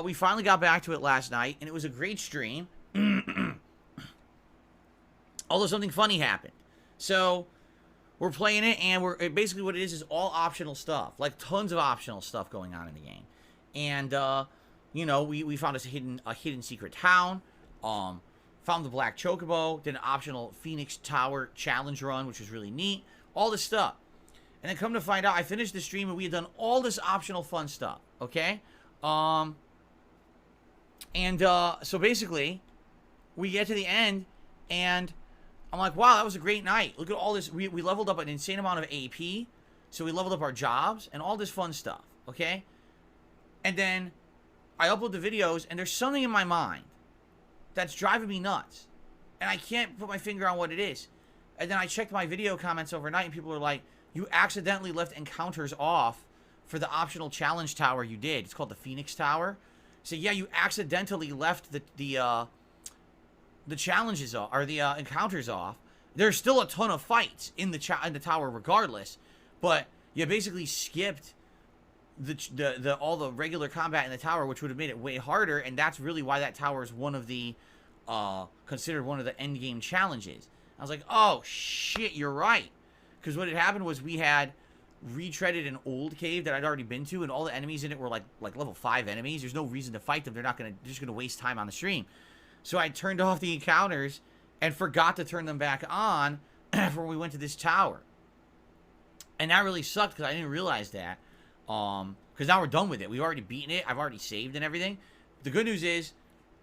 we finally got back to it last night, and it was a great stream. Although something funny happened. So, we're playing it, and basically what it is all optional stuff. Like, tons of optional stuff going on in the game. And, you know, we found a hidden secret town. Found the Black Chocobo. Did an optional Phoenix Tower challenge run, which was really neat. All this stuff. And then come to find out, I finished the stream, and we had done all this optional fun stuff. Okay? So basically, we get to the end, and I'm like, wow, that was a great night. Look at all this. We leveled up an insane amount of AP. So we leveled up our jobs and all this fun stuff. Okay? And then I upload the videos, and there's something in my mind that's driving me nuts. And I can't put my finger on what it is. And then I checked my video comments overnight, and people are like, you accidentally left encounters off for the optional challenge tower you did. It's called the Phoenix Tower. So yeah, you accidentally left the challenges off, or the encounters off. There's still a ton of fights in the tower regardless, but you basically skipped all the regular combat in the tower, which would have made it way harder, and that's really why that tower is one of the considered one of the end game challenges. I was like, oh shit, you're right, because what had happened was we had retreaded an old cave that I'd already been to, and all the enemies in it were like level 5 enemies. There's no reason to fight them. They're just gonna waste time on the stream. So I turned off the encounters and forgot to turn them back on when we went to this tower. And that really sucked because I didn't realize that. Because now we're done with it. We've already beaten it. I've already saved and everything. The good news is,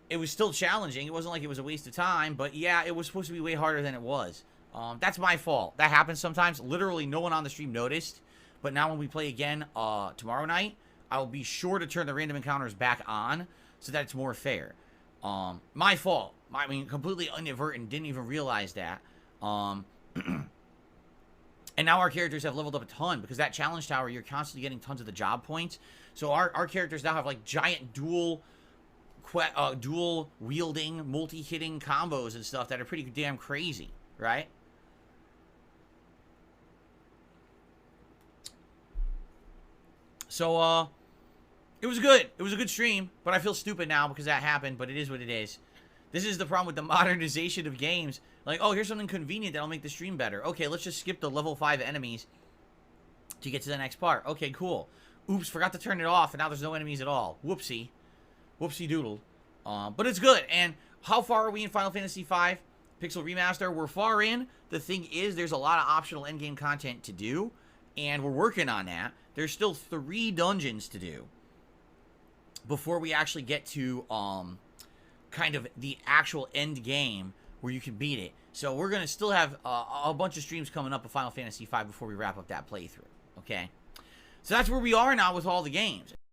it was still challenging. It wasn't like it was a waste of time. But yeah, it was supposed to be way harder than it was. That's my fault. That happens sometimes. Literally, no one on the stream noticed. But now when we play again tomorrow night, I will be sure to turn the random encounters back on so that it's more fair. My fault. I mean, completely inadvertent. Didn't even realize that. And now our characters have leveled up a ton, because that challenge tower, you're constantly getting tons of the job points. So our characters now have like giant dual wielding, multi-hitting combos and stuff that are pretty damn crazy, right? So, it was good. It was a good stream, but I feel stupid now because that happened, but it is what it is. This is the problem with the modernization of games. Like, oh, here's something convenient that'll make the stream better. Okay, let's just skip the level 5 enemies to get to the next part. Okay, cool. Oops, forgot to turn it off, and now there's no enemies at all. Whoopsie. Whoopsie doodle. But it's good. And how far are we in Final Fantasy V Pixel Remaster? We're far in. The thing is, there's a lot of optional endgame content to do, and we're working on that. There's still 3 dungeons to do before we actually get to kind of the actual end game where you can beat it. So we're going to still have a bunch of streams coming up of Final Fantasy V before we wrap up that playthrough. Okay? So that's where we are now with all the games.